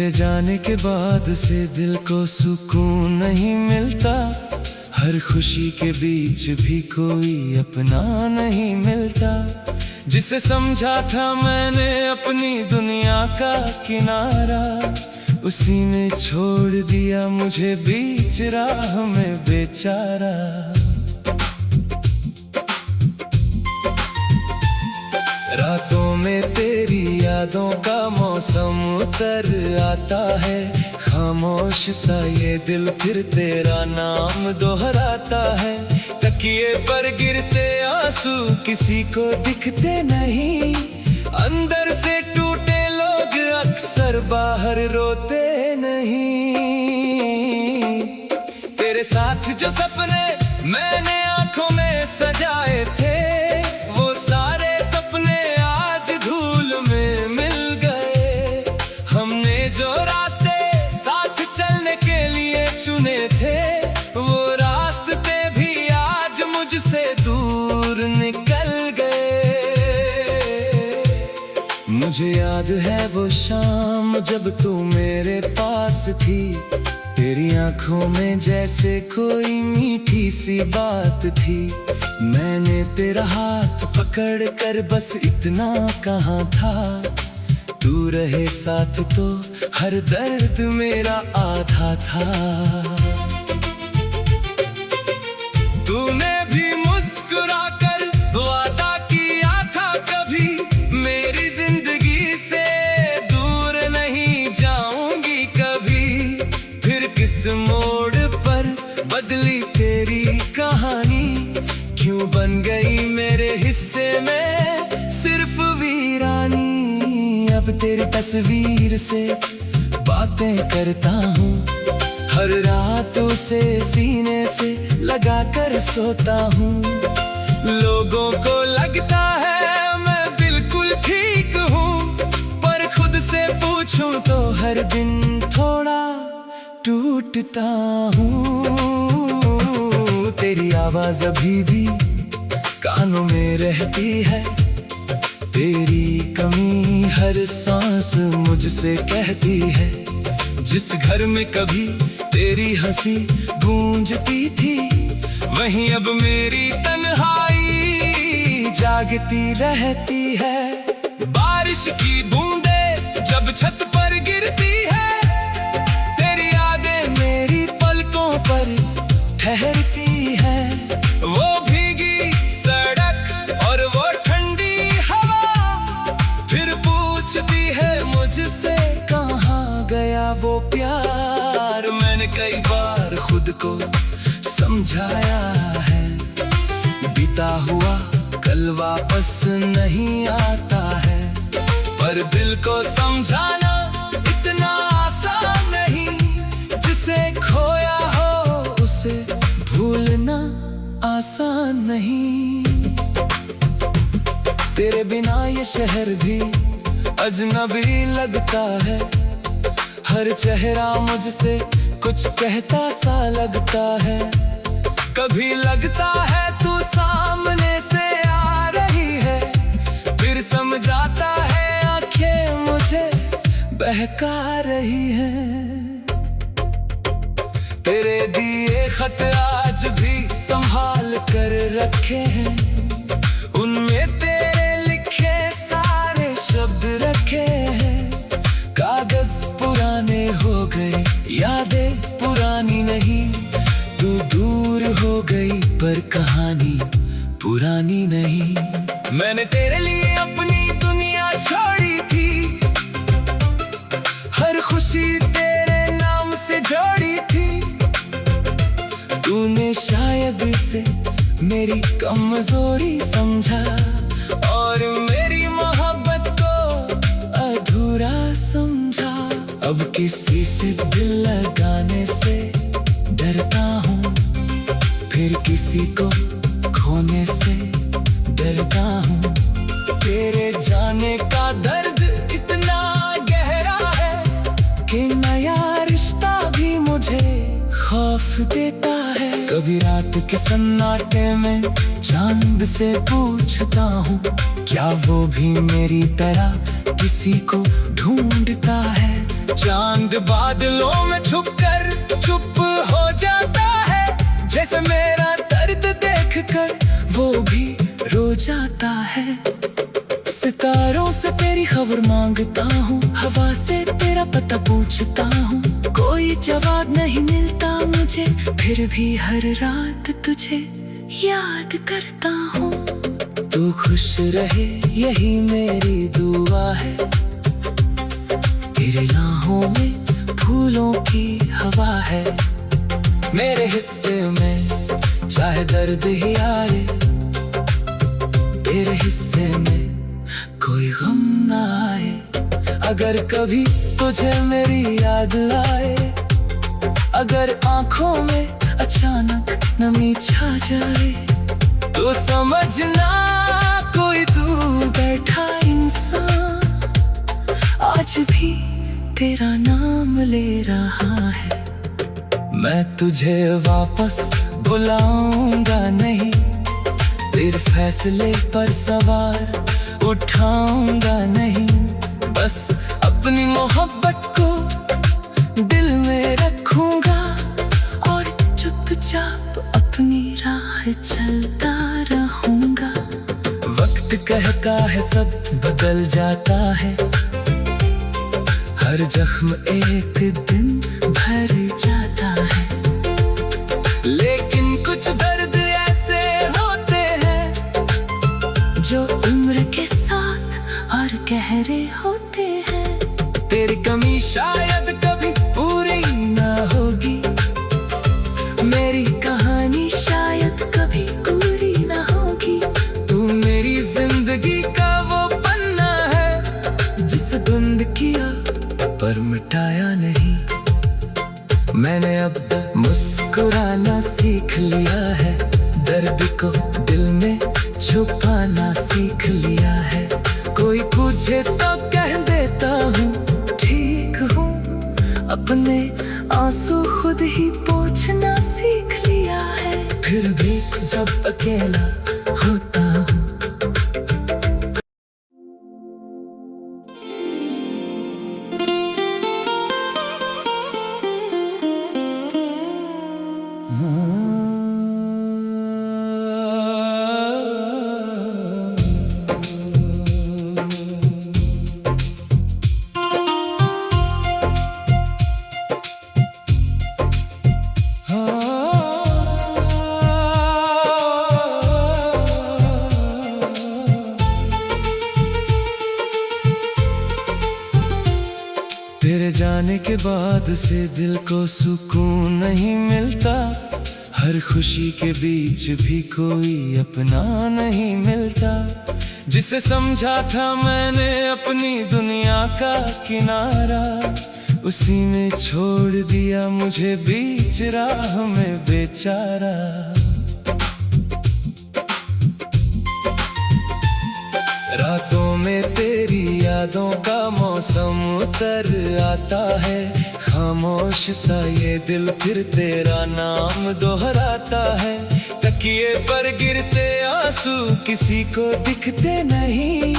तेरे जाने के बाद से दिल को सुकून नहीं मिलता। हर खुशी के बीच भी कोई अपना नहीं मिलता। जिसे समझा था मैंने अपनी दुनिया का किनारा, उसी ने छोड़ दिया मुझे बीच राह में बेचारा। रातों में तेरी यादों का मौसम उतर आता है। खामोश सा ये दिल फिर तेरा नाम दोहराता है। तकिए पर गिरते आंसू किसी को दिखते नहीं। अंदर से टूटे लोग अक्सर बाहर रोते नहीं। तेरे साथ जो सपने मैंने आंखों में सजाए थे, वो सारे सपने आज धूल में मिल गए। हमने जो रास्ते साथ चलने के लिए चुने थे, वो रास्ते भी आज मुझसे दूर निकल गए। मुझे याद है वो शाम जब तू मेरे पास थी। तेरी आंखों में जैसे कोई मीठी सी बात थी। मैंने तेरा हाथ पकड़ कर बस इतना कहा था, तू रहे साथ तो हर दर्द मेरा आधा था। तूने भी मुस्कुरा कर वादा किया था, कभी मेरी जिंदगी से दूर नहीं जाऊंगी कभी। फिर किस मोड़ पर बदली तेरी कहानी, क्यों बन गई मेरे हिस्से में सिर्फ वीरानी। अब तेरी तस्वीर से बातें करता हूँ, हर रात उसे सीने से लगा कर सोता हूँ। लोगों को लगता है मैं बिल्कुल ठीक हूँ, पर खुद से पूछूं तो हर दिन थोड़ा टूटता हूँ। तेरी आवाज अभी भी कानों में रहती है। तेरी कमी हर सांस मुझसे कहती है। जिस घर में कभी तेरी हंसी गूंजती थी, वहीं अब मेरी तन्हाई जागती रहती है। बारिश की बूंदें जब छत पर गिरती है, तेरी यादें मेरी पलकों पर ठहरती है। वो भीगी सड़क और वो ठंडी हवा फिर पूछती है मुझसे कहाँ गया वो प्यार। मैंने कई बार खुद को समझाया है, बीता हुआ कल वापस नहीं आता है। पर दिल को समझाना इतना आसान नहीं, जिसे खोया हो उसे भूलना आसान नहीं। तेरे बिना ये शहर भी अजनबी लगता है। हर चेहरा मुझसे कुछ कहता सा लगता है। कभी लगता है तू सामने से आ रही है, फिर समझाता है आंखें मुझे बहका रही है। तेरे दिए खत आज भी संभाल कर रखे हैं, उनमें तेरे लिखे सारे शब्द रखे हैं। कागज पुराने हो गए, यादें पुरानी नहीं। तू दूर हो गई पर कहानी पुरानी नहीं। मैंने तेरे लिए अपनी दुनिया छोड़ी थी, हर खुशी तेरे नाम से जोड़ी थी। तूने शायद इसे मेरी कमजोरी समझा, और मेरी मोहब्बत को अधूरा समझा। अब किसी से दिल लगाने से डरता हूँ, फिर किसी को खोने से डरता हूँ। तेरे जाने का दर्द इतना गहरा है कि नया रिश्ता भी मुझे खौफ देता है। कभी रात के सन्नाटे में चांद से पूछता हूँ, क्या वो भी मेरी तरह किसी को ढूंढता है। चांद बादलों में छुपकर चुप हो जाता है, जैसे मेरा दर्द देखकर वो भी रो जाता है। सितारों से तेरी खबर मांगता हूँ, हवा से तेरा पता पूछता हूँ, कोई जवाब नहीं मिलता मुझे, फिर भी हर रात तुझे याद करता हूँ। तू खुश रहे यही मेरी दुआ है, तेरी राहों में फूलों की हवा है। मेरे हिस्से में चाहे दर्द ही आए, तेरे हिस्से में कोई गम ना आए। अगर कभी तुझे मेरी याद आए, अगर आंखों में अचानक नमी छा जाए, तो समझना कोई दूर बैठा इंसान आज भी तेरा नाम ले रहा है। मैं तुझे वापस बुलाऊंगा नहीं, तेरे फैसले पर सवार उठाऊंगा नहीं, बस अपनी मोहब्बत को दिल में रखूंगा और चुपचाप अपनी राह चलता रहूंगा। वक्त कहता है सब बदल जाता है, हर जख्म एक दिन भर जाता है, लेकिन कुछ दर्द ऐसे होते हैं जो उम्र के साथ और गहरे होते हैं। तेरी कमी शायद कभी पूरी ना होगी, मेरी कहानी शायद कभी पूरी ना होगी। तू मेरी जिंदगी का वो पन्ना है जिसे बंद किया पर मिटाया नहीं। मैंने अब तक मुस्कुराना सीख लिया है, दर्द को दिल में छुपाना सीख लिया है। कोई पूछे तो कह देता हूँ ठीक हूँ, अपने आंसू खुद ही पोंछना सीख लिया है। फिर भी जब अकेला होता हूँ, तेरे जाने के बाद से दिल को सुकून नहीं मिलता, हर खुशी के बीच भी कोई अपना नहीं मिलता। जिसे समझा था मैंने अपनी दुनिया का किनारा, उसी ने छोड़ दिया मुझे बीच राह में बेचारा। रातों में तेरी यादों का मौसम उतर आता है, खामोश सा ये दिल फिर तेरा नाम दोहराता है। तकिए पर गिरते आंसू किसी को दिखते नहीं,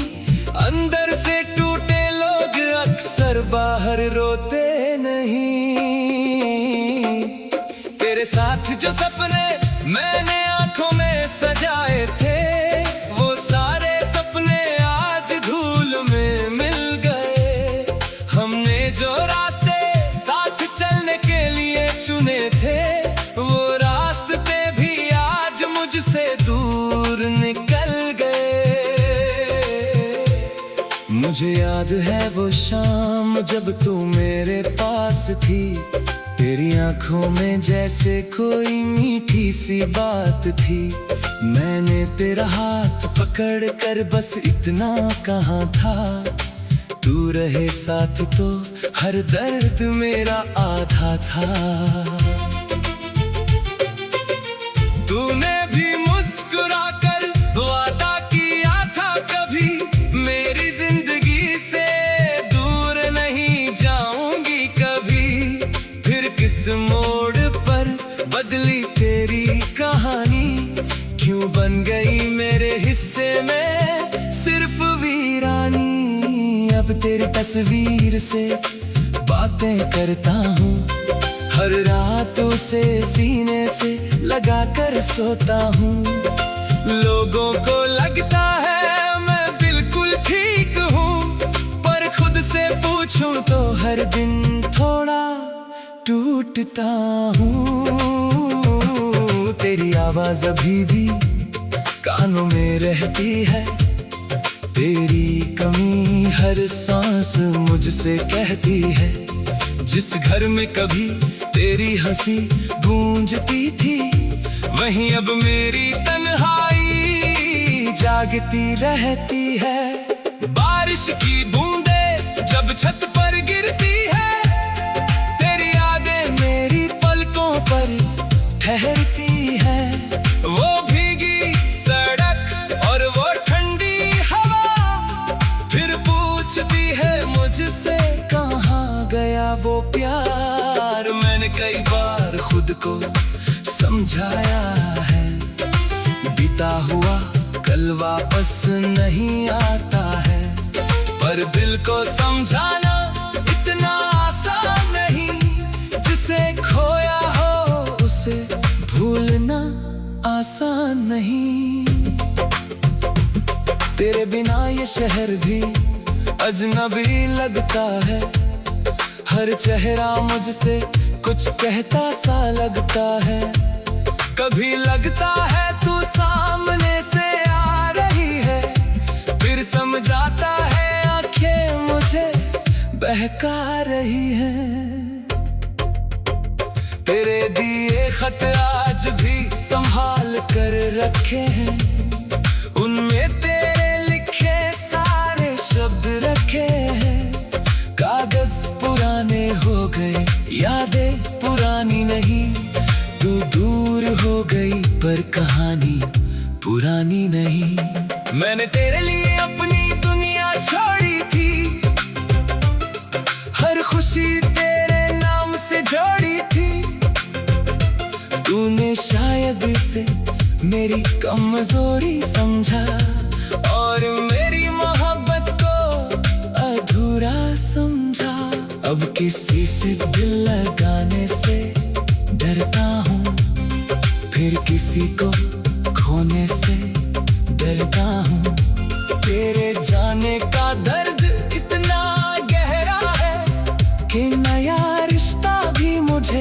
अंदर से टूटे लोग अक्सर बाहर रोते नहीं। तेरे साथ जो सपने मैंने आंखों में सजाए थे, वो सारे सपने आज धूल में मिल गए। हमने जो रास्ते साथ चलने के लिए चुने थे, वो रास्ते भी आज मुझसे दूर निकल गए। मुझे याद है वो शाम जब तू मेरे पास थी, तेरी आंखों में जैसे कोई मीठी सी बात थी। मैंने तेरा हाथ पकड़ कर बस इतना कहा था, तू रहे साथ तो हर दर्द मेरा आधा था। तूने भी मुस्कुरा कर वादा किया था, कभी मेरी जिंदगी से दूर नहीं जाऊंगी कभी। फिर किस मोड़ पर बदली तेरी कहानी, क्यों बन गई मेरे हिस्से में सिर्फ वीरानी। अब तेरी तस्वीर से बातें करता हूँ, हर रात उसे सीने से लगा कर सोता हूँ। लोगों को लगता है मैं बिल्कुल ठीक हूँ, पर खुद से पूछूं तो हर दिन थोड़ा टूटता हूँ। तेरी आवाज अभी भी कानों में रहती है, तेरी कमी हर सांस मुझसे कहती है। जिस घर में कभी तेरी हंसी गूंजती थी, वहीं अब मेरी तन्हाई जागती रहती है। बारिश की बूंदें जब छत पर गिरती है, तेरी यादें मेरी पलकों पर ठहरती है। वो भीगी सड़क और वो ठंडी हवा, फिर पूछती है मुझसे कहाँ गया वो प्यार। मैंने कई बार खुद को समझाया है, बीता हुआ कल वापस नहीं आता है, पर दिल को समझाना इतना आसान नहीं। जिसे खोया हो उसे भूलना आसान नहीं। तेरे बिना ये शहर भी अजनबी लगता है, हर चेहरा मुझसे कुछ कहता सा लगता है। कभी लगता है तू सामने से आ रही है, फिर समझाता है आंखें मुझे बहका रही हैं। तेरे दिए खत आज भी संभाल कर रखे हैं, उनमें तेरे लिखे सारे शब्द रखे हैं। कागज पुराने हो गए, यादें पुरानी नहीं, तू दूर हो गई पर कहानी पुरानी नहीं। मैंने तेरे लिए अपनी दुनिया छोड़ी थी, हर खुशी तेरे नाम से जोड़ी थी। तूने शायद इसे मेरी कमजोरी समझा, और मेरी मोहब्बत को अधूरा समझा। अब किसी से दिल लगाने से डरता हूँ, फिर किसी को खोने से डरता हूँ। तेरे जाने का दर्द इतना गहरा है कि नया रिश्ता भी मुझे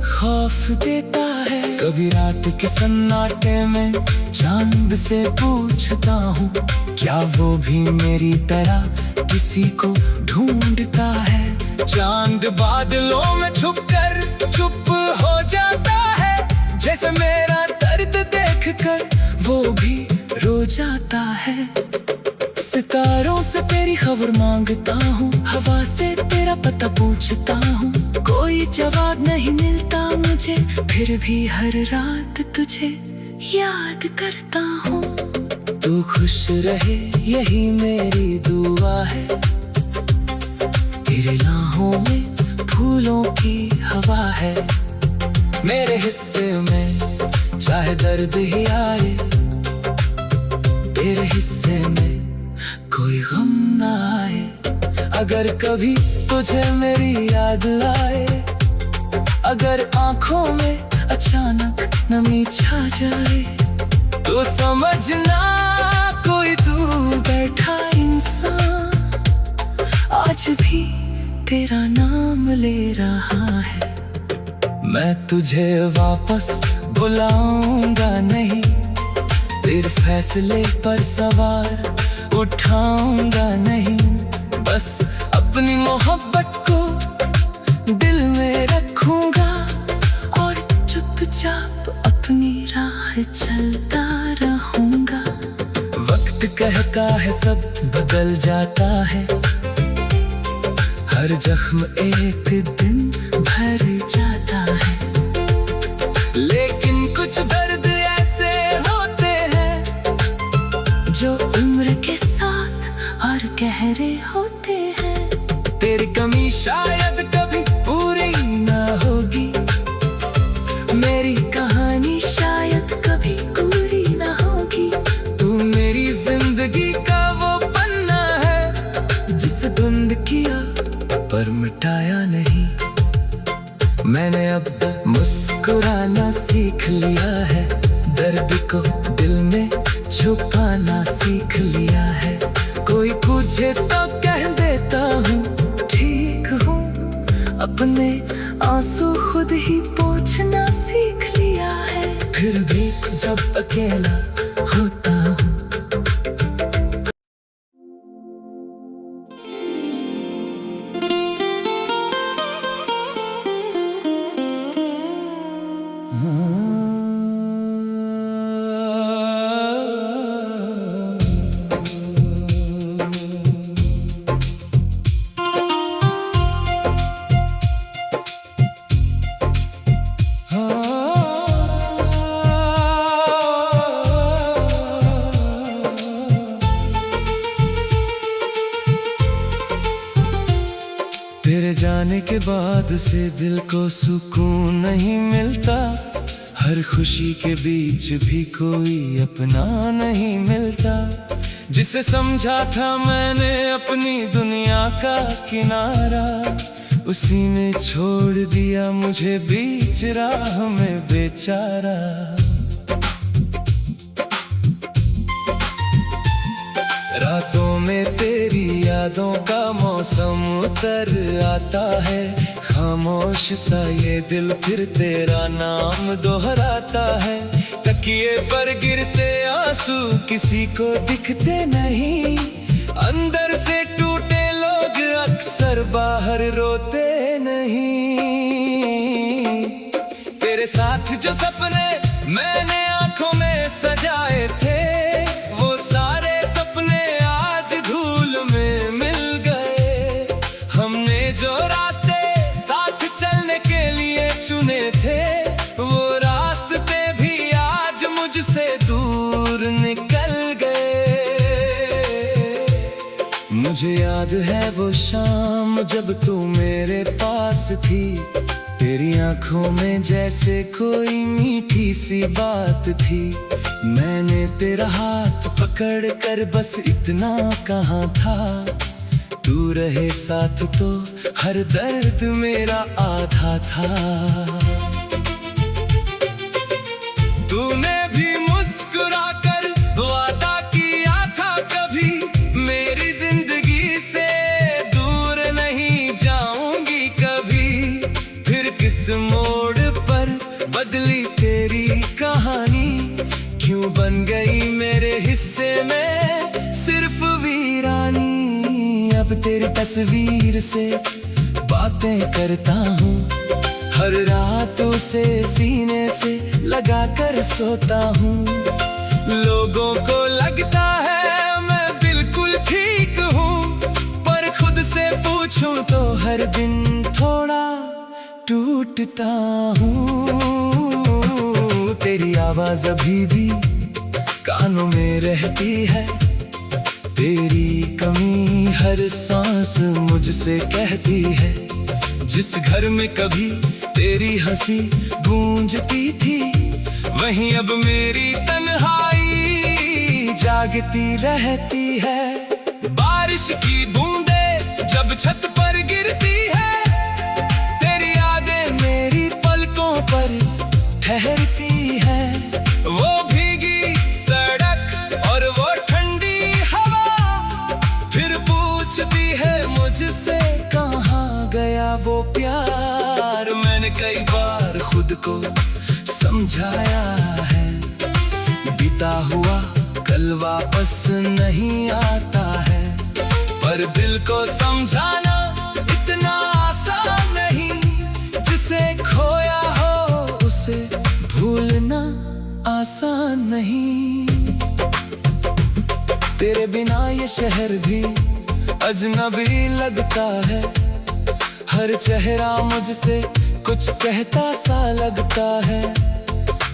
खौफ देता है। कभी रात के सन्नाटे में चांद से पूछता हूँ, क्या वो भी मेरी तरह किसी को ढूंढता है। चांद बादलों में छुपकर चुप हो जाता है, जैसे मेरा दर्द देखकर वो भी रो जाता है। सितारों से तेरी खबर मांगता हूँ, हवा से तेरा पता पूछता हूँ, कोई जवाब नहीं मिलता मुझे, फिर भी हर रात तुझे याद करता हूँ। तू खुश रहे यही मेरी दुआ है, तेरे राहों में फूलों की हवा है। मेरे हिस्से में चाहे दर्द ही आए, तेरे हिस्से में कोई गम ना आए। अगर कभी तुझे मेरी याद आए, अगर आंखों में अचानक नमी छा जाए, तो समझना कोई दूर बैठा इंसान आज भी तेरा नाम ले रहा है। मैं तुझे वापस बुलाऊंगा नहीं, तेरे फैसले पर सवार उठाऊंगा नहीं, बस अपनी मोहब्बत को दिल में रखूंगा और चुपचाप अपनी राह चलता रहूंगा। वक्त कहता है सब बदल जाता है, हर जख्म एक दिन भर जाता है, लेकिन कुछ दर्द ऐसे होते हैं जो उम्र के साथ और गहरे होते हैं। तेरी कमी शायद कभी पूरी ना होगी, मेरी कहानी शायद कभी पूरी ना होगी। तू मेरी जिंदगी का वो पन्ना है जिसे बंद किया पर मिटाया नहीं। मैंने अब मुस्कुराना सीख लिया है, दर्द को दिल में छुपाना सीख लिया है। कोई पूछे तो कह देता हूँ ठीक हूँ, अपने आंसू खुद ही पोंछना सीख लिया है। फिर भी जब अकेला होता हूँ तेरे जाने के बाद से दिल को सुकून नहीं मिलता, हर खुशी के बीच भी कोई अपना नहीं मिलता। जिसे समझा था मैंने अपनी दुनिया का किनारा, उसी ने छोड़ दिया मुझे बीच राह में बेचारा। रातों में तेरी यादों का मौसम उतर आता है, खामोश सा ये दिल फिर तेरा नाम दोहराता है। तकिए पर गिरते आंसू किसी को दिखते नहीं, अंदर से टूटे लोग अक्सर बाहर रोते नहीं। तेरे साथ जो सपने मैंने आंखों में सजाए थे, वो सारे सपने आज धूल में मिल गए। हमने जो रास्ते साथ चलने के लिए चुने थे, वो रास्ते भी आज मुझसे दूर निकल गए। मुझे याद है वो शाम जब तू मेरे पास थी, तेरी आंखों में जैसे कोई मीठी सी बात थी। मैंने तेरा हाथ पकड़ कर बस इतना कहा था, तू रहे साथ तो हर दर्द मेरा आधा था। तूने भी मुस्कुरा कर वादा किया था, कभी मेरी जिंदगी से दूर नहीं जाऊंगी कभी। फिर किस मोड़ पर बदली तेरी कहानी, क्यों बन गई मेरे हिस्से में सिर्फ वीरानी। अब तेरी तस्वीर से बातें करता हूँ, हर रात उसे सीने से लगा कर सोता हूँ। लोगों को लगता है मैं बिल्कुल ठीक हूँ, पर खुद से पूछूं तो हर दिन थोड़ा टूटता हूँ। तेरी आवाज अभी भी कानों में रहती है, तेरी कमी हर सांस मुझसे कहती है। जिस घर में कभी तेरी हंसी गूंजती थी, वहीं अब मेरी तन्हाई जागती रहती है। बारिश की बूंदें जब छत पर गिरती है, तेरी यादें मेरी पलकों पर ठहरती है। वो भीगी सड़क और वो ठंडी हवा फिर पूछती है मुझसे कहाँ गया वो प्यार। मैंने कई बार खुद को समझाया है, बीता हुआ कल वापस नहीं आता है। पर दिल को समझाना इतना आसान नहीं, जिसे खोया हो उसे भूलना आसान नहीं। तेरे बिना ये शहर भी अजनबी लगता है, हर चेहरा मुझसे कुछ कहता सा लगता है।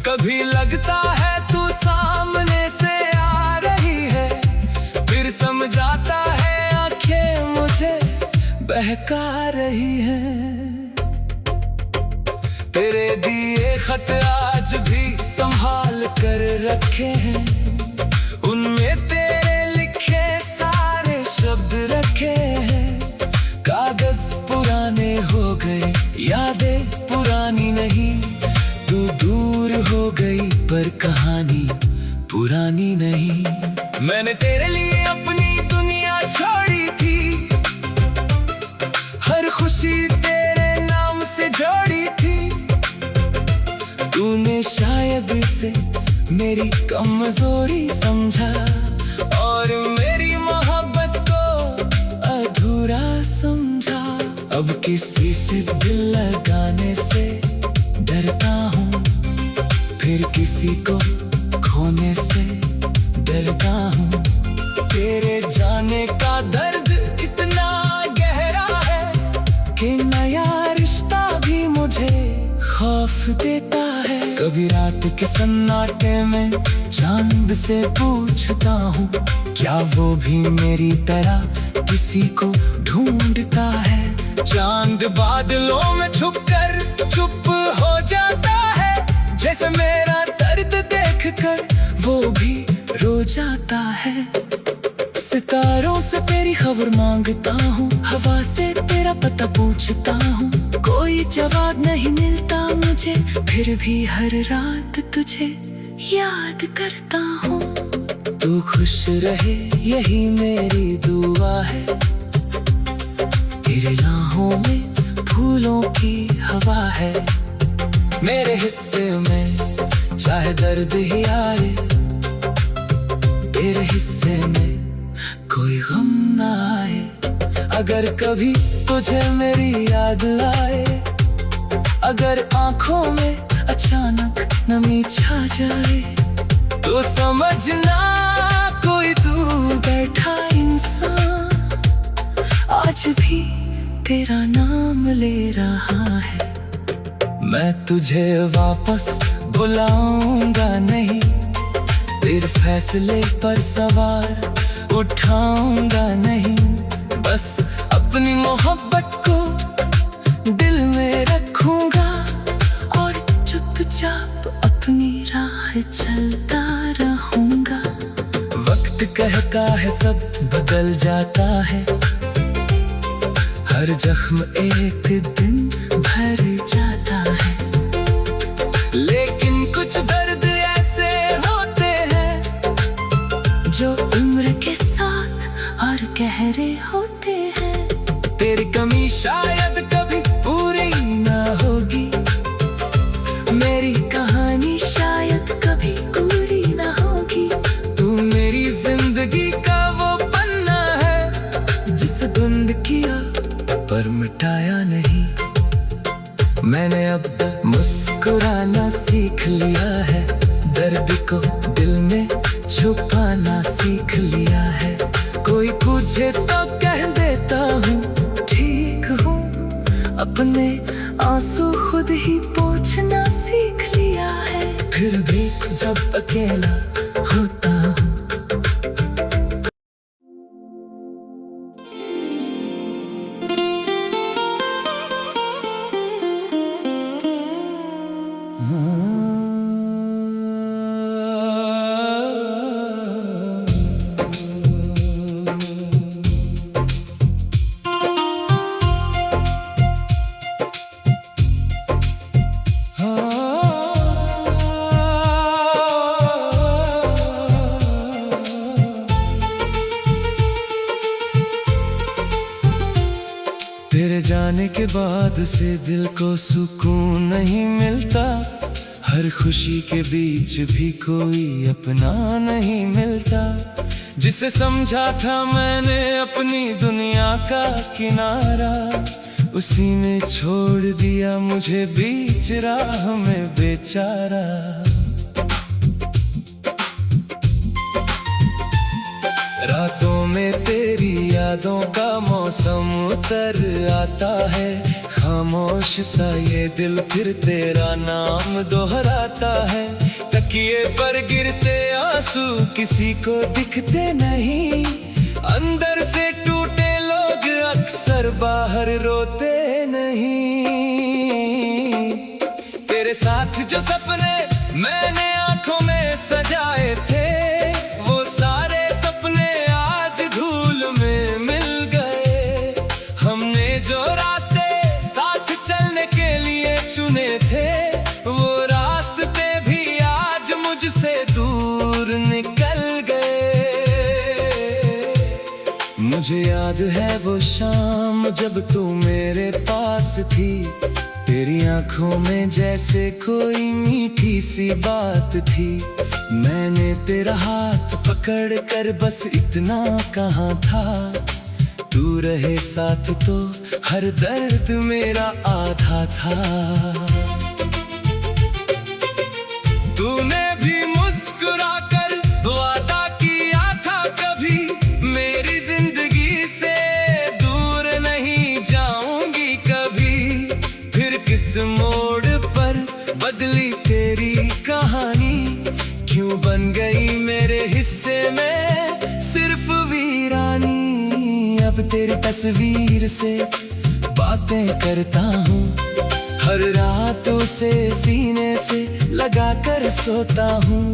कभी लगता है तू सामने से आ रही है, फिर समझाता है आंखें मुझे बहका रही है। तेरे दिए खत आज भी संभाल कर रखे हैं, उनमें तेरे लिखे सारे शब्द रखे हैं। कागज गई पर कहानी पुरानी नहीं। मैंने तेरे लिए अपनी दुनिया छोड़ी थी, हर खुशी तेरे नाम से जोड़ी थी। तूने शायद इसे मेरी कमजोरी समझा और मेरी मोहब्बत को अधूरा समझा। अब किसी से दिल लगाने से डरता हूँ, फिर किसी को खोने से डरता हूँ। तेरे जाने का दर्द इतना गहरा है कि नया रिश्ता भी मुझे खौफ देता है। कभी रात के सन्नाटे में चांद से पूछता हूँ, क्या वो भी मेरी तरह किसी को ढूंढता है। चांद बादलों में छुपकर चुप हो जाता है, जैसे मेरा दर्द देखकर वो भी रो जाता है। सितारों से तेरी खबर मांगता हूँ, हवा से तेरा पता पूछता हूँ, कोई जवाब नहीं मिलता मुझे, फिर भी हर रात तुझे याद करता हूँ। तू खुश रहे यही मेरी दुआ है, तेरे राहों में फूलों की हवा है। मेरे हिस्से में चाहे दर्द ही आए, तेरे हिस्से में कोई गम ना आए। अगर कभी तुझे मेरी याद आए, अगर आंखों में अचानक नमी छा जाए, तो समझना कोई तू बैठा इंसान आज भी तेरा नाम ले रहा है। मैं तुझे वापस बुलाऊंगा नहीं, तेरे फैसले पर सवार उठाऊंगा नहीं, बस अपनी मोहब्बत को दिल में रखूंगा और चुपचाप अपनी राह चलता रहूंगा। वक्त कहता है सब बदल जाता है, हर जख्म एक दिन भर जाता है, लेकिन कुछ दर्द ऐसे होते हैं जो उम्र के साथ और गहरे होते हैं। तेरी कमी शायद कभी पूरी ना होगी, मेरी कहानी शायद कभी पूरी ना होगी। तू मेरी जिंदगी का वो पन्ना है जिसे बंद किया पर मिटाया नहीं। मैंने अब मुस्कुराना सीख लिया है, दर्द को दिल में छुपाना सीख लिया है। कोई पूछे तो कह देता हूँ ठीक हूँ, अपने आंसू खुद ही पोंछना सीख लिया है। फिर भी जब अकेला होता हूँ, तेरे जाने के बाद से दिल को सुकून नहीं मिलता, हर खुशी के बीच भी कोई अपना नहीं मिलता। जिसे समझा था मैंने अपनी दुनिया का किनारा, उसी ने छोड़ दिया मुझे बीच राह में बेचारा। रातों में तेरी यादों का मौसम उतर आता है, खामोश सा ये दिल फिर तेरा नाम दोहराता है। तकिए पर गिरते आंसू किसी को दिखते नहीं, अंदर से टूटे लोग अक्सर बाहर रोते नहीं। तेरे साथ जो सपने मैंने आंखों में सजाए थे, वो सारे सपने आज धूल में मिल गए। हमने जो रास्ते साथ चलने के लिए चुने थे, वो रास्ते भी याद है वो शाम जब तू मेरे पास थी। तेरी आंखों में जैसे कोई मीठी सी बात थी। मैंने तेरा हाथ पकड़ कर बस इतना कहा था, तू रहे साथ तो हर दर्द मेरा आधा था। तूने भी मुस्कुरा कर वादा किया था, कभी मेरी जिंदगी से दूर नहीं जाऊंगी कभी। फिर किस मोड़ पर बदली तेरी कहानी, क्यों बन गई मेरे हिस्से में सिर्फ वीरानी। अब तेरी तस्वीर से बातें करता हूँ, हर रात उसे सीने से लगा कर सोता हूँ।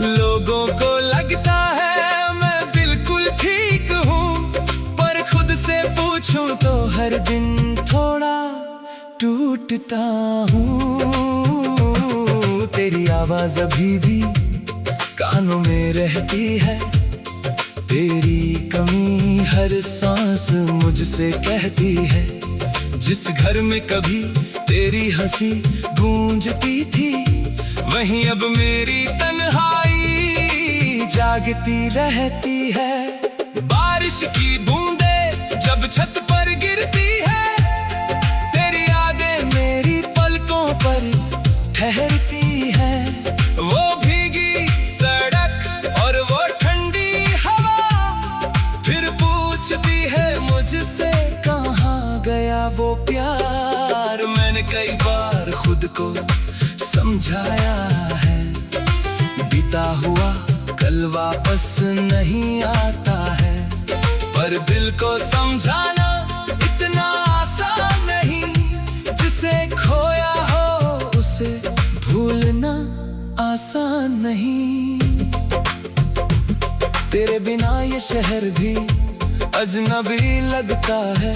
लोगों को लगता है मैं बिल्कुल ठीक हूँ, पर खुद से पूछूं तो हर दिन थोड़ा टूटता हूँ। तेरी आवाज अभी भी कानों में रहती है, तेरी कमी हर सांस मुझसे कहती है। जिस घर में कभी तेरी हंसी गूंजती थी, वहीं अब मेरी तन्हाई जागती रहती है। बारिश की बूंदें जब छत पर गिरती है, तेरी यादें मेरी पलकों पर ठहरती है। वो भीगी सड़क और वो ठंडी हवा, फिर पूछती है मुझसे कहाँ गया वो प्यार। मैंने कई बार खुद को समझाया है, बीता हुआ कल वापस नहीं आता है। पर दिल को समझाना इतना आसान नहीं, जिसे खोया हो उसे भूलना आसान नहीं। तेरे बिना ये शहर भी अजनबी लगता है,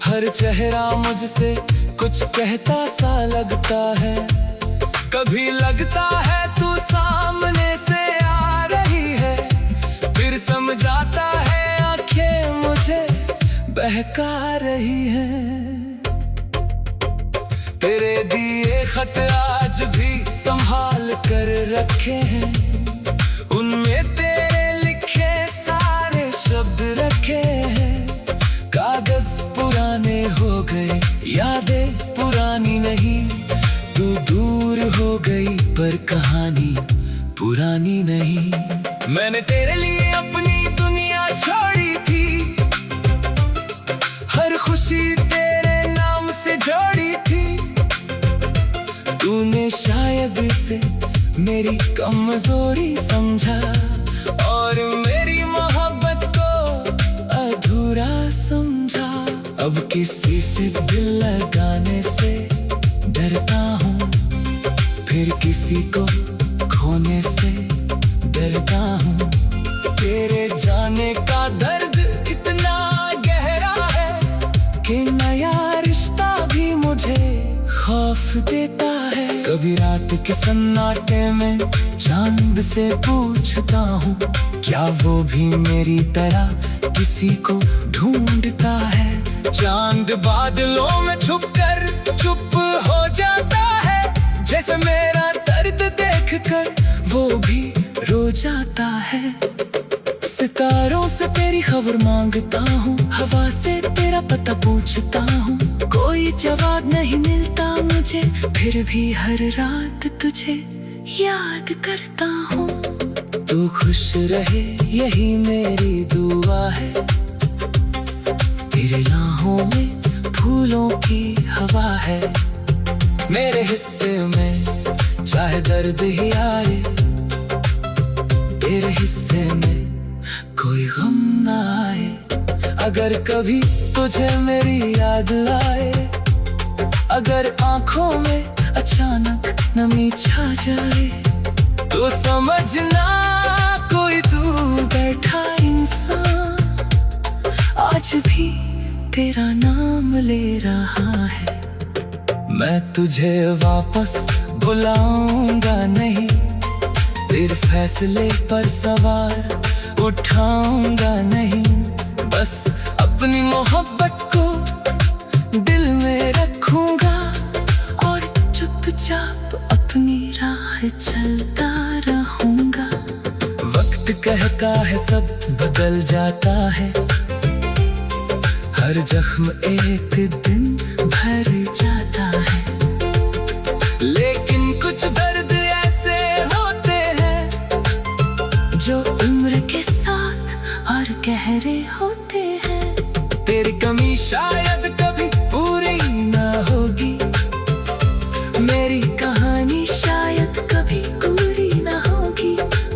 हर चेहरा मुझसे कुछ कहता सा लगता है। कभी लगता है तू सामने से आ रही है, फिर समझाता है आंखें मुझे बहका रही है। तेरे दिए खत आज भी संभाल कर रखे हैं, उनमें तेरे लिखे सारे शब्द रखे हैं। कागज पुराने हो गए, यादें पुरानी नहीं, तू दूर हो गई पर कहानी पुरानी नहीं। मैंने तेरे लिए अपनी दुनिया छोड़ी थी, हर खुशी तेरे नाम से जोड़ी थी। तूने शायद इसे मेरी कमजोरी समझा, और मेरी मोहब्बत को अधूरा समझा। अब किसी से दिल लगाने से डरता हूँ, फिर किसी को खोने से डरता हूँ। तेरे जाने का दर्द इतना गहरा है कि नया रिश्ता भी मुझे खौफ देता है। कभी रात के सन्नाटे में चांद से पूछता हूँ, क्या वो भी मेरी तरह किसी को ढूंढता है। चांद बादलों में छुपकर चुप हो जाता है, जैसे मेरा दर्द देखकर वो भी रो जाता है। सितारों से तेरी खबर मांगता हूँ, हवा से तेरा पता पूछता हूँ, कोई जवाब नहीं मिलता मुझे, फिर भी हर रात तुझे याद करता हूँ। तू खुश रहे यही मेरी दुआ है, तेरे राहों में फूलों की हवा है। मेरे हिस्से में चाहे दर्द ही आए, तेरे हिस्से में कोई गम ना आए। अगर कभी तुझे मेरी याद आए, अगर आंखों में अचानक नमी छा जाए, तो समझना कोई दूर बैठा इंसान आज भी तेरा नाम ले रहा है। मैं तुझे वापस बुलाऊंगा नहीं, तेरे फैसले पर सवार उठाऊंगा नहीं। बस अपनी मोहब्बत को दिल में रखूंगा और चुपचाप अपनी राह चलता रहूंगा। वक्त कहता है सब बदल जाता है, हर जख्म एक दिन भर जाता है, लेकिन कुछ दर्द ऐसे होते हैं जो उम्र के साथ और गहरे होते हैं। तेरी कमी शायद कभी पूरी ना होगी, मेरी कहानी शायद कभी पूरी ना होगी।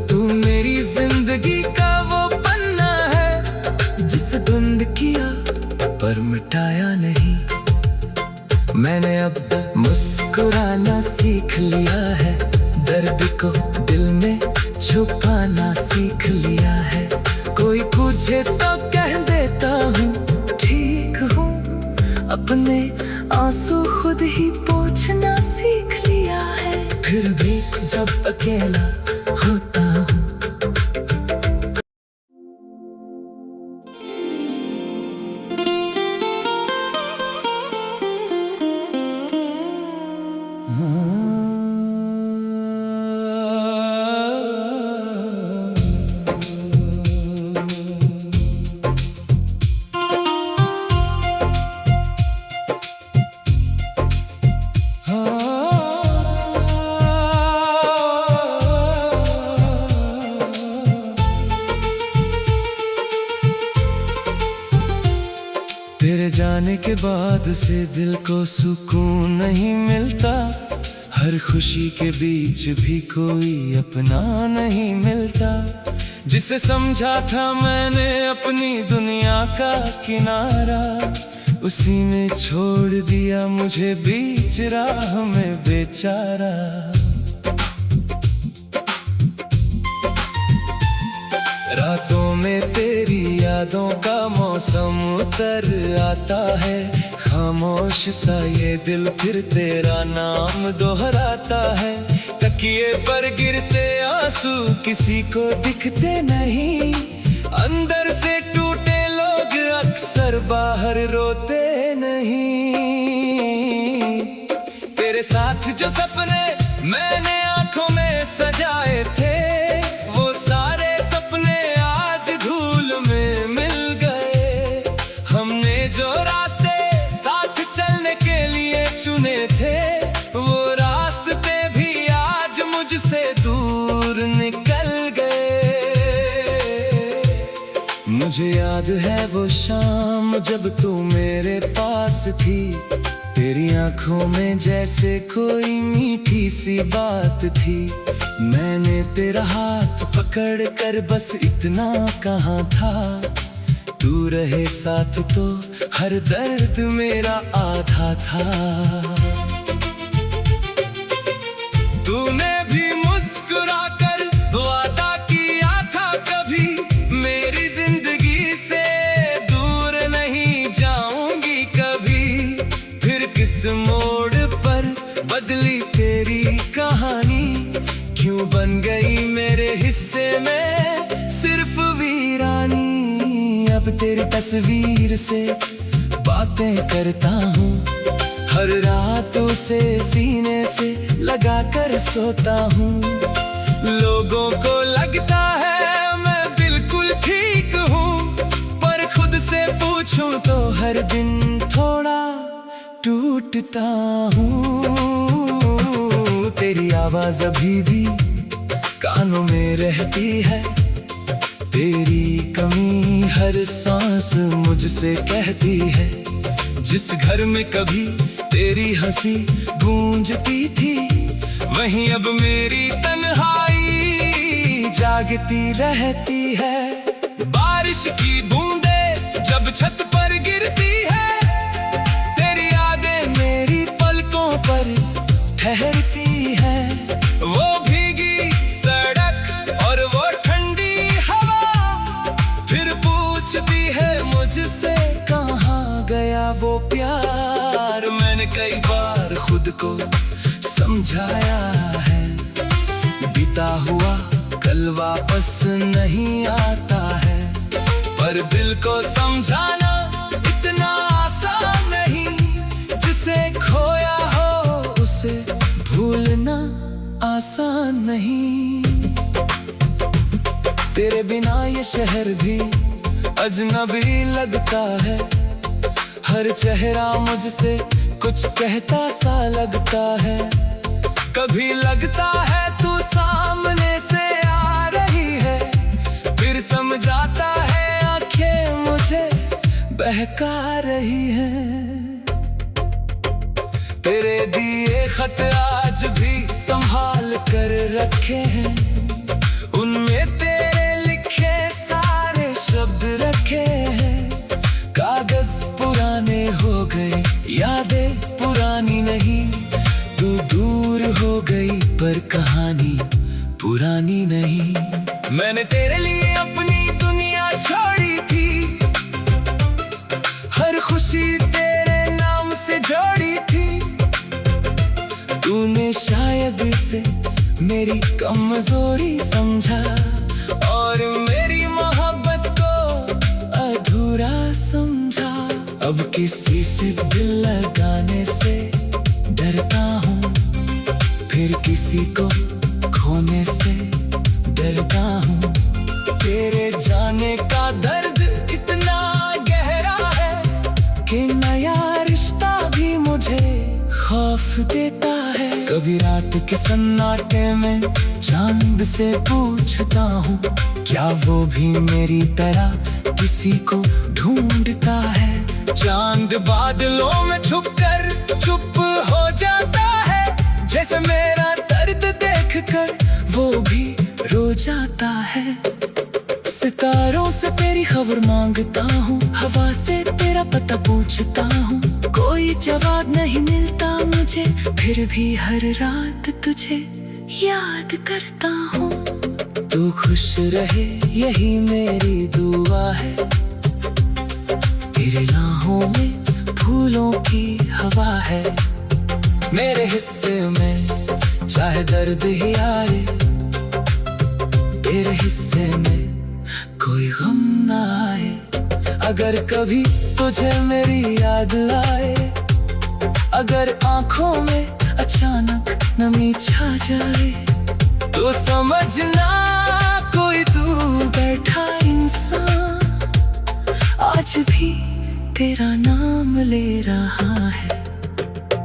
तू मेरी जिंदगी का वो पन्ना है जिस धुंध किया पर मिटाया नहीं। मैंने अब मुस्कुराना सीख लिया है, दर्द को दिल में छुपाना सीख लिया है। कोई पूछे तो कह देता हूँ ठीक हूँ, अपने आंसू खुद ही पोंछना सीख लिया है। फिर भी जब अकेला होता हूँ तेरे जाने के बाद से दिल को सुकून नहीं मिलता, हर खुशी के बीच भी कोई अपना नहीं मिलता। जिसे समझा था मैंने अपनी दुनिया का किनारा, उसी ने छोड़ दिया मुझे बीच राह में बेचारा। रातों में तेरी यादों का मौसम उतर आता है, खामोश सा ये दिल फिर तेरा नाम दोहराता है। तकिए पर गिरते आंसू किसी को दिखते नहीं, अंदर से टूटे लोग अक्सर बाहर रोते नहीं। तेरे साथ जो सपने मैंने आंखों में सजाए थे, वो सारे सपने आज धूल में मिल गए। हमने जो रास्ते साथ चलने के लिए चुने थे, वो रास्ते भी आज मुझसे दूर निकल गए। मुझे याद है वो शाम जब तू मेरे पास थी, तेरी आंखों में जैसे कोई मीठी सी बात थी। मैंने तेरा हाथ पकड़ कर बस इतना कहा था, तू रहे साथ तो हर दर्द मेरा आधा था। तूने भी मुस्कुरा कर वादा किया था, कभी मेरी जिंदगी से दूर नहीं जाऊंगी कभी। फिर किस मोड़ पर बदली तेरी कहानी, क्यों बन गई मेरे हिस्से में सिर्फ वीरानी। अब तेरी तस्वीर से बातें करता हूँ, हर रात उसे सीने से लगा कर सोता हूँ। लोगों को लगता है मैं बिल्कुल ठीक हूँ, पर खुद से पूछूं तो हर दिन थोड़ा टूटता हूँ। तेरी आवाज अभी भी कानों में रहती है, तेरी कमी हर सांस मुझसे कहती है। जिस घर में कभी तेरी हंसी गूंजती थी, वहीं अब मेरी तन्हाई जागती रहती है। बारिश की बूंदें जब छत पर गिरती है, तेरी यादें मेरी पलकों पर ठहरती है। वो भीगी सड़क और वो ठंडी हवा फिर पूछती है मुझसे, कहाँ गया वो प्यार। मैंने कई बार खुद को समझाया है, बीता हुआ कल वापस नहीं आता है। पर दिल को समझाना इतना आसान नहीं। जिसे खोया हो उसे भूलना आसान नहीं। तेरे बिना ये शहर भी अजनबी लगता है। हर चेहरा मुझसे कुछ कहता सा लगता है। कभी लगता है तू सामने से आ रही है, फिर समझाता है आंखें मुझे बहका रही है। तेरे दिए खत आज भी संभाल कर रखे हैं। उनमें तेरे लिखे सारे शब्द रखे हैं। कागज पुराने हो गए, यादें पुरानी नहीं। तू दूर हो गई पर कहानी पुरानी नहीं। मैंने तेरे लिए अपनी दुनिया छोड़ी थी। हर खुशी तेरे नाम से जोड़ी थी। तूने शायद इसे मेरी कमजोरी समझा और मेरी मोहब्बत को अधूरा समझा। अब किसी से दिल लगाने से डरता हूँ, फिर किसी को खोने से डरता हूँ। तेरे जाने का दर्द इतना गहरा है कि नया रिश्ता भी मुझे खौफ देता है। कभी रात के सन्नाटे में चांद से पूछता हूँ, क्या वो भी मेरी तरह किसी को ढूंढता है। चांद बादलों में छुपकर चुप हो जाता है। जैसे मेरा दर्द देखकर वो भी रो जाता है। सितारों से तेरी खबर मांगता हूँ, हवा से तेरा पता पूछता हूँ। कोई जवाब नहीं मिलता मुझे, फिर भी हर रात तुझे याद करता हूँ। तू खुश रहे यही मेरी दुआ है। तेरे राहों में फूलों की हवा है। मेरे हिस्से में चाहे दर्द ही आए, तेरे हिस्से में कोई गम ना आए। अगर कभी तुझे मेरी याद आए, अगर आंखों में अचानक नमी छा जाए, तो समझना कोई तू बैठा इंसान आज भी तेरा नाम ले रहा है।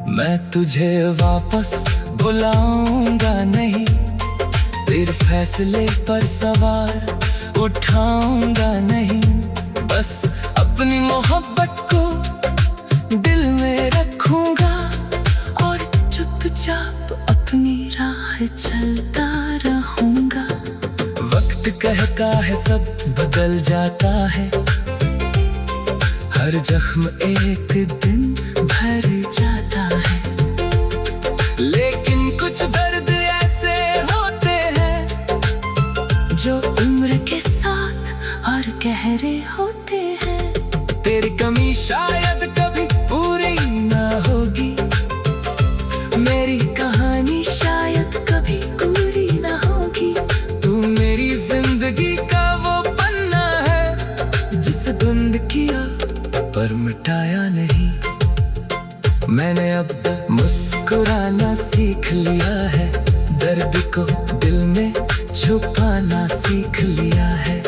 मैं तुझे वापस बुलाऊंगा नहीं, तेरे फैसले पर सवार उठाऊंगा नहीं। बस अपनी मोहब्बत को दिल में रखूंगा और चुपचाप अपनी राह चलता रहूंगा। वक्त कहता है सब बदल जाता है, हर जख्म एक दिन भर जाता है। लेकिन कुछ दर्द ऐसे होते हैं जो उम्र के साथ और गहरे होते हैं। तेरी कमी शायद कभी पूरी ना होगी, मेरी कहानी शायद कभी पूरी ना होगी। तू मेरी जिंदगी का वो पन्ना है जिसे बंद किया पर मिटाया नहीं। मैंने अब मुस्कुराना सीख लिया है, दर्द को दिल में छुपाना सीख लिया है।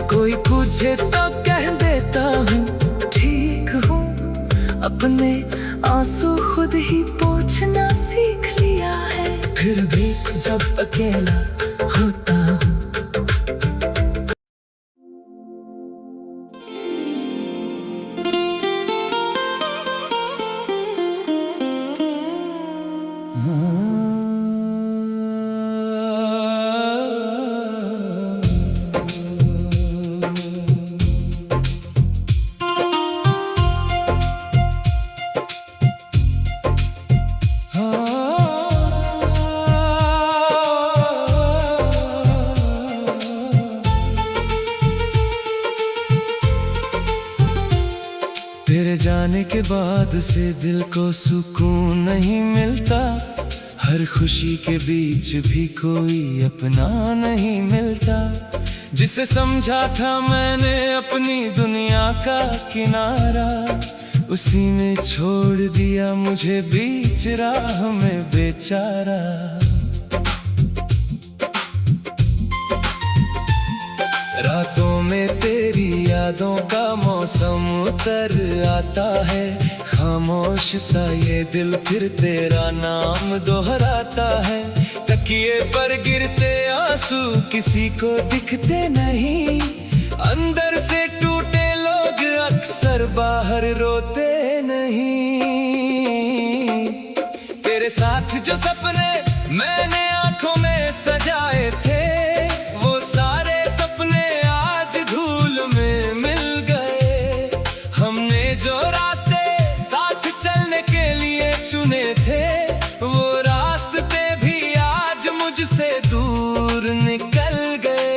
कोई पूछे तो कह देता हूँ ठीक हूँ, अपने आंसू खुद ही पोंछना सीख लिया है। फिर भी जब अकेला होता हूँ, तेरे जाने के बाद से दिल को सुकून नहीं मिलता। हर खुशी के बीच भी कोई अपना नहीं मिलता, जिसे समझा था मैंने अपनी दुनिया का किनारा, उसी ने छोड़ दिया मुझे बीच राह में बेचारा। रातों में तेरी यादों का मौसम उतर आता है, खामोश सा ये दिल फिर तेरा नाम दोहराता है। तकिए पर गिरते आंसू किसी को दिखते नहीं, अंदर से टूटे लोग अक्सर बाहर रोते नहीं। तेरे साथ जो सपने मैंने आंखों में सजाए थे, वो सारे सपने आज धूल में मिल गए। हमने जो रास्ते साथ चलने के लिए चुने थे, वो रास्ते भी आज मुझसे दूर निकल गए।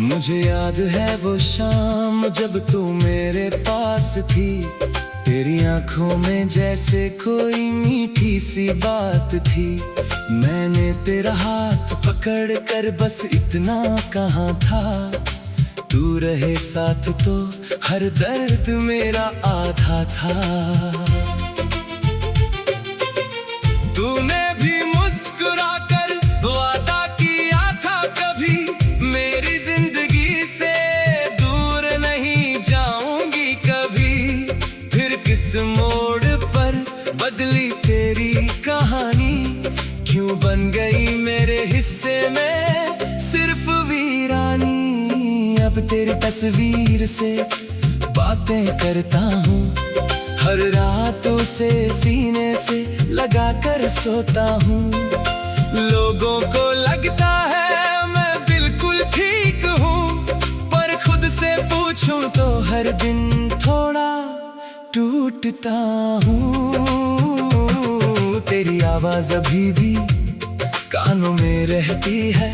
मुझे याद है वो शाम जब तू मेरे पास थी, तेरी आंखों में जैसे कोई मीठी सी बात थी। मैंने तेरा हाथ पकड़ कर बस इतना कहा था, तू रहे साथ तो हर दर्द मेरा आधा था। तूने भी मुस्कुरा कर वादा किया था, कभी मेरी जिंदगी से दूर नहीं जाऊंगी कभी। फिर किस मोड़ पर बदली तेरी कहानी, क्यों बन गई मेरे हिस्से में सिर्फ वीरानी। अब तेरी तस्वीर से बातें करता हूँ, हर रात उसे सीने से लगा कर सोता हूँ। लोगों को लगता है मैं बिल्कुल ठीक हूँ, पर खुद से पूछूं तो हर दिन थोड़ा टूटता हूँ। तेरी आवाज अभी भी कानों में रहती है,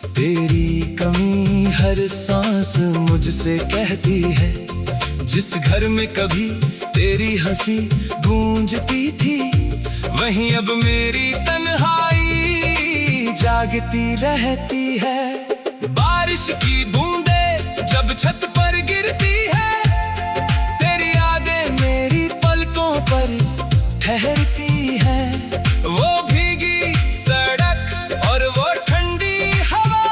तेरी कमी हर सांस मुझसे कहती है। जिस घर में कभी तेरी हंसी गूंजती थी, वहीं अब मेरी तन्हाई जागती रहती है। बारिश की बूंदें जब छत पर गिरती है, तेरी यादें मेरी पलकों पर ठहरती है। वो भीगी सड़क और वो ठंडी हवा,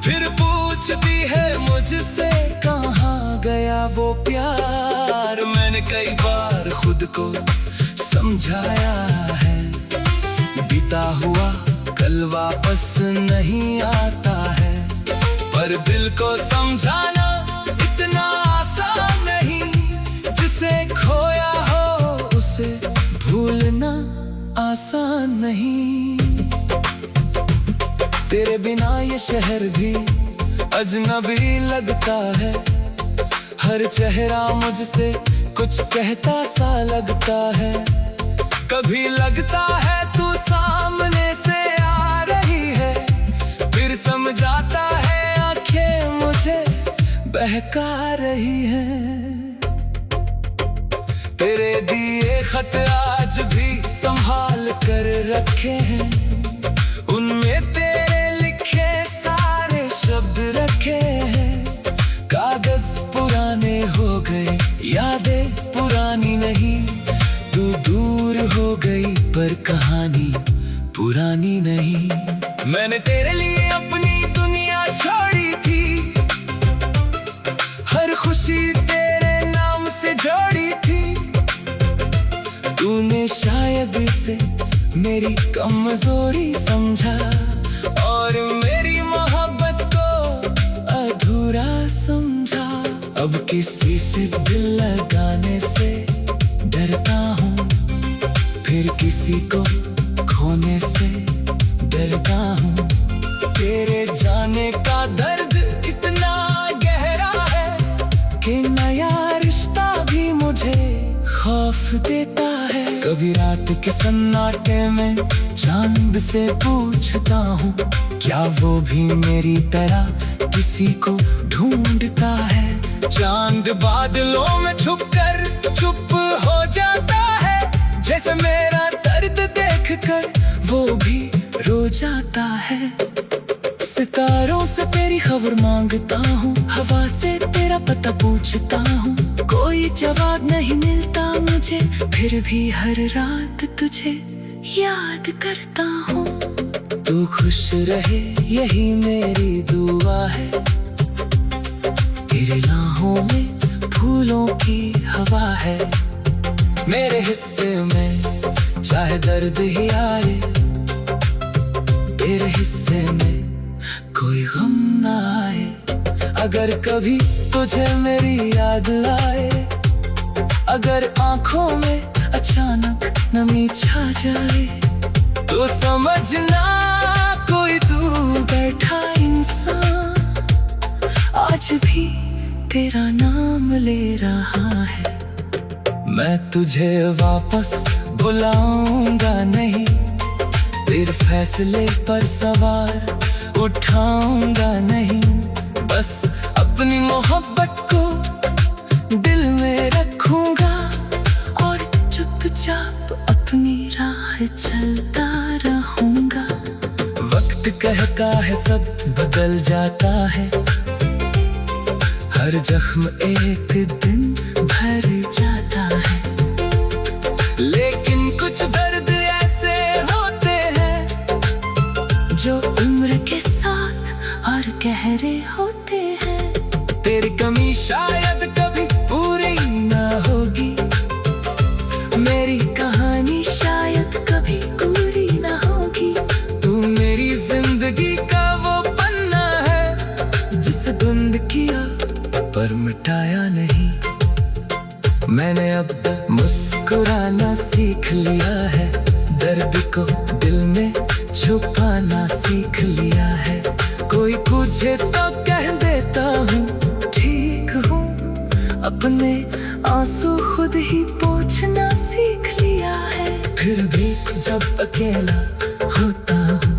फिर पूछती है मुझसे कहाँ गया वो प्यार। मैंने कई बार खुद को समझाया है, बीता हुआ कल वापस नहीं आता है। पर दिल को समझाना इतना आसान नहीं, जिसे खोया हो उसे भूलना आसान नहीं। तेरे बिना ये शहर भी अजनबी लगता है, हर चेहरा मुझसे कुछ कहता सा लगता है। कभी लगता है तू सामने से आ रही है, फिर समझाता है आंखें मुझे बहका रही है। तेरे दिए खत आज भी संभाल कर रखे हैं, उनमें तेरे लिखे सारे शब्द रखे हैं। कागज पुराने हो गए, यादें पुरानी नहीं, तू दूर हो गई पर कहानी पुरानी नहीं। मैंने तेरे लिए अपनी दुनिया छोड़ी थी, हर खुशी तेरे नाम से जोड़ी थी। तूने शायद इसे मेरी कमजोरी समझा, और मेरी मोहब्बत को अधूरा समझा। अब किसी से दिल लगाने से डरता हूँ, फिर किसी को खोने से डरता हूँ। तेरे जाने का दर्द इतना गहरा है कि नया रिश्ता भी मुझे खौफ देता है। कभी रात के सन्नाटे में चांद से पूछता हूँ, क्या वो भी मेरी तरह किसी को ढूंढता है। चांद बादलों में छुपकर चुप हो जाता है, जैसे मेरा दर्द देखकर वो भी रो जाता है। सितारों से तेरी खबर मांगता हूँ, हवा से तेरा पता पूछता हूँ, कोई जवाब नहीं मिलता मुझे, फिर भी हर रात तुझे याद करता हूँ। तू खुश रहे यही मेरी दुआ है, तेरे राहों में फूलों की हवा है। मेरे हिस्से में चाहे दर्द ही आए, तेरे हिस्से में कोई गम ना आए। अगर कभी तुझे मेरी याद आए, अगर आंखों में अचानक नमी छा जाए, तो समझना कोई दूर बैठा इंसान आज भी तेरा नाम ले रहा है। मैं तुझे वापस बुलाऊंगा नहीं, तेरे फैसले पर सवार उठाऊंगा नहीं, बस अपनी मोहब्बत को दिल में रखूंगा और चुपचाप अपनी राह चलता रहूंगा। वक्त कहता है सब बदल जाता है, हर जख्म एक दिन भर जाता है, लेकिन कुछ दर्द ऐसे होते हैं जो उम्र के साथ और गहरे होते हैं। तेरी कमी शायद कभी पूरी ना होगी, मेरी कहानी शायद कभी पूरी ना होगी। तू मेरी जिंदगी का वो पन्ना है जिसे धुंध किया पर मिटाया नहीं। मैंने अब मुस्कुराना सीख लिया है, दर्द को दिल में छुपाना सीख लिया है। कोई पूछे तो कह देता हूँ ठीक हूँ, अपने आंसू खुद ही पोंछना सीख लिया है। फिर भी जब अकेला होता हूँ,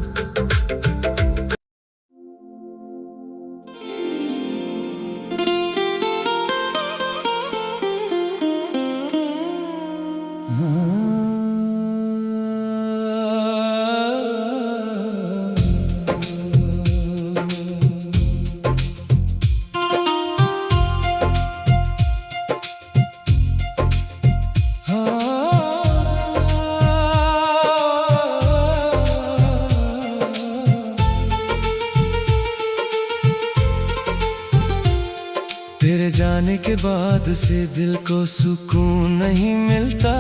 तेरे जाने के बाद से दिल को सुकून नहीं मिलता,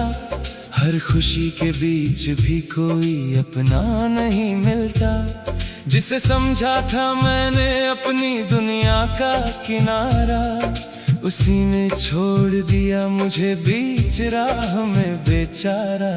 हर खुशी के बीच भी कोई अपना नहीं मिलता। जिसे समझा था मैंने अपनी दुनिया का किनारा, उसी ने छोड़ दिया मुझे बीच राह में बेचारा।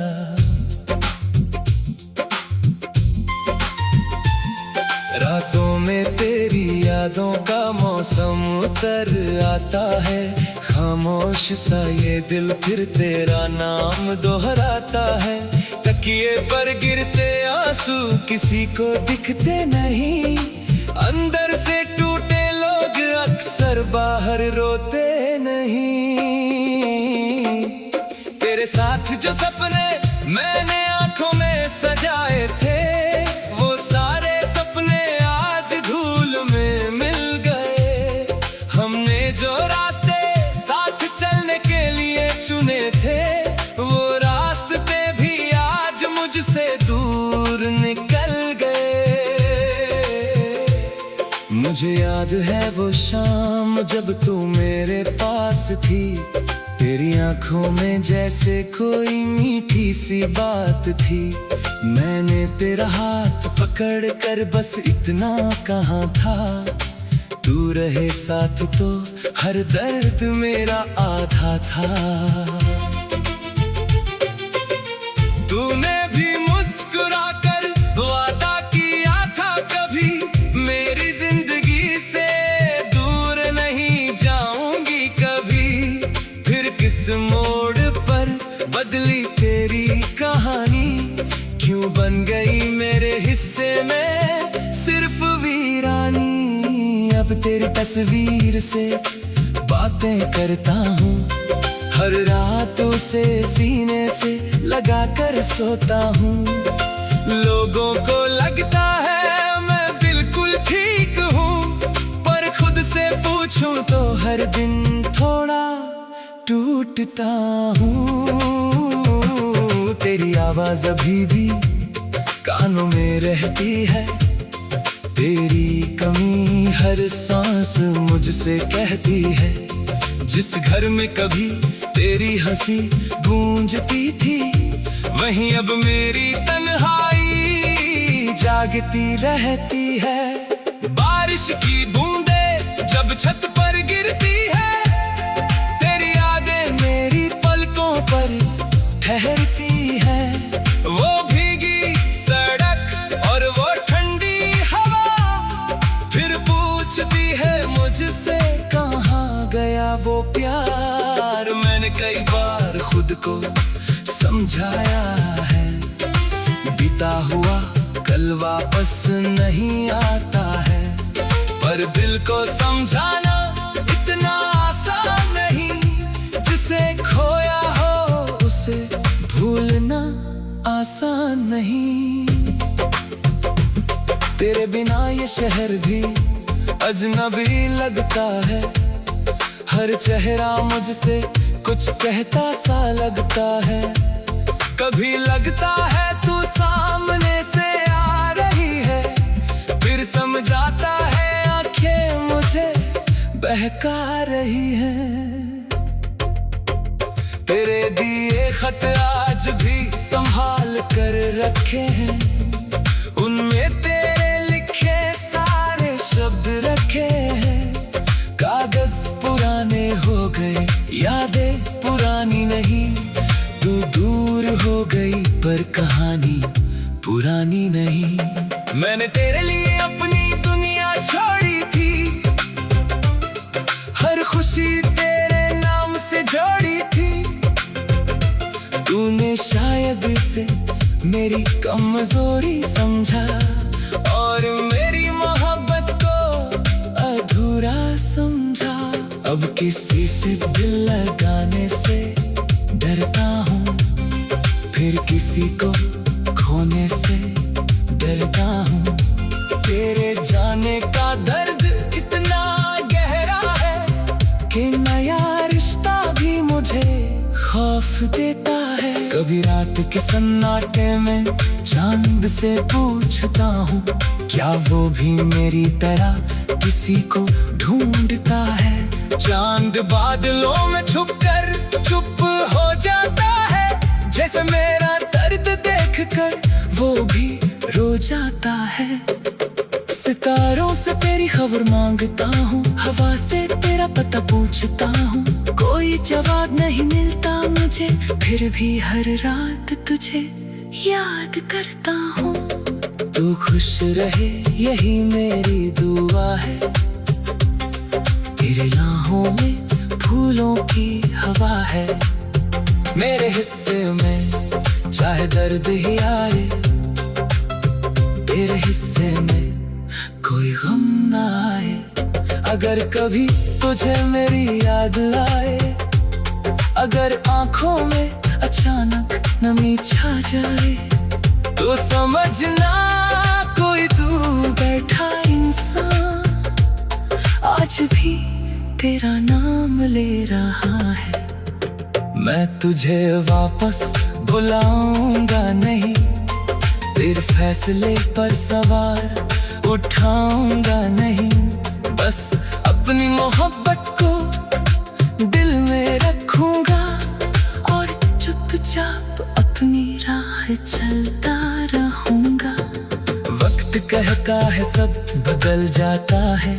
रातों में तेरी यादों का मौसम उतर आता है, खामोश सा ये दिल फिर तेरा नाम दोहराता है। तकिए पर गिरते आंसू किसी को दिखते नहीं, अंदर से टूटे लोग अक्सर बाहर रोते नहीं। तेरे साथ जो सपने मैंने आंखों में सजाए थे, वो सारे सपने आज धूल में मिल गए। हमने जो रास्ते साथ चलने के लिए चुने थे, वो रास्ते भी आज मुझसे दूर निकल गए। मुझे याद है वो शाम जब तू मेरे पास थी, तेरी आंखों में जैसे कोई मीठी सी बात थी। मैंने तेरा हाथ पकड़ कर बस इतना कहा था, तू रहे साथ तो हर दर्द मेरा आधा था। तूने भी मुस्कुरा कर वादा किया था, कभी मेरी जिंदगी से दूर नहीं जाऊंगी कभी। फिर किस मोड़ पर बदली तेरी कहानी, क्यों बन गई मेरे हिस्से में सिर्फ वीरानी। अब तेरी तस्वीर से बातें करता हूँ, हर रात उसे सीने से लगा कर सोता हूँ। लोगों को लगता है मैं बिल्कुल ठीक हूँ, पर खुद से पूछूं तो हर दिन थोड़ा टूटता हूँ। तेरी आवाज अभी भी कानों में रहती है, तेरी कमी हर सांस मुझसे कहती है। जिस घर में कभी तेरी हंसी गूंजती थी, वहीं अब मेरी तन्हाई जागती रहती है। बारिश की बूंदें जब छत पर गिरती है, तेरी यादें मेरी पलकों पर ठहरती है। वो भीगी सड़क और वो ठंडी हवा फिर पूछती है मुझसे कहाँ गया वो प्यार। मैंने कई बार खुद को समझाया है, बीता हुआ कल वापस नहीं आता है, पर दिल को समझाना इतना आसान नहीं। जिसे खोया हो उसे भूलना आसान नहीं। तेरे बिना ये शहर भी अजनबी लगता है, हर चेहरा मुझसे कुछ कहता सा लगता है। कभी लगता है तू सामने से आ रही है, फिर समझाता है आंखें मुझे बहका रही हैं। तेरे दिए खत आज भी संभाल कर रखे हैं, उनमें तेरे लिखे सारे शब्द रखे हैं। कागज पुराने हो गए, यादें पुरानी नहीं, तू दूर हो गई पर कहानी पुरानी नहीं। मैंने तेरे लिए अपनी दुनिया छोड़ी थी, हर खुशी तेरे नाम से जोड़ी थी। तूने शायद इसे मेरी कमजोरी समझा और मेरी मोहब्बत को अधूरा समझा। अब किसी से दिल लगाने से डरता हूँ, फिर किसी को खोने से डरता हूँ। तेरे जाने का दर्द इतना गहरा है कि नया रिश्ता भी मुझे खौफ देता है। कभी रात के सन्नाटे में चांद से पूछता हूँ, क्या वो भी मेरी तरह किसी को ढूंढता है। चांद बादलों में छुपकर चुप हो जाता है, जैसे मेरा दर्द देखकर वो भी रो जाता है। सितारों से तेरी खबर मांगता हूँ, हवा से तेरा पता पूछता हूँ, कोई जवाब नहीं मिलता मुझे, फिर भी हर रात तुझे याद करता हूँ। तू खुश रहे यही मेरी दुआ है, तेरे राहों में फूलों की हवा है। मेरे हिस्से में चाहे दर्द ही आए, तेरे हिस्से में कोई गम ना आए। अगर कभी तुझे मेरी याद आए, अगर आंखों में अचानक नमी छा जाए, तो समझना कोई दूर बैठा इंसान आज भी तेरा नाम ले रहा है। मैं तुझे वापस बुलाऊंगा नहीं, तेरे फैसले पर सवार उठाऊंगा नहीं, बस अपनी मोहब्बत को दिल में रखूंगा और चुपचाप अपनी राह चलता रहूंगा। वक्त कहता है सब बदल जाता है,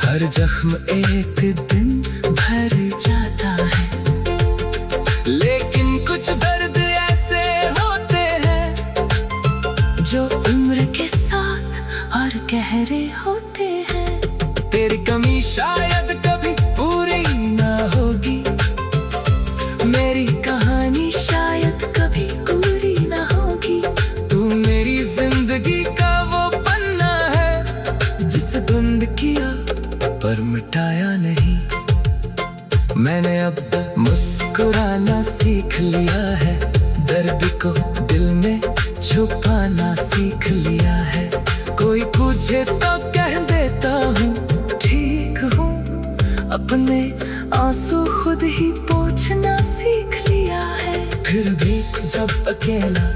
हर जख्म एक दिन भर जाता है, लेकिन कुछ दर्द ऐसे होते हैं जो उम्र के साथ और गहरे होते हैं। तेरी कमी शायद कभी पूरी ना होगी, मेरी कहानी शायद कभी पूरी ना होगी। तू मेरी जिंदगी का वो पन्ना है जिसे बंद किया पर मिटाया नहीं। मैंने अब सीख लिया है, दर्द को दिल में छुपाना सीख लिया है। कोई पूछे तो कह देता हूँ ठीक हूँ, अपने आंसू खुद ही पोंछना सीख लिया है। फिर भी जब अकेला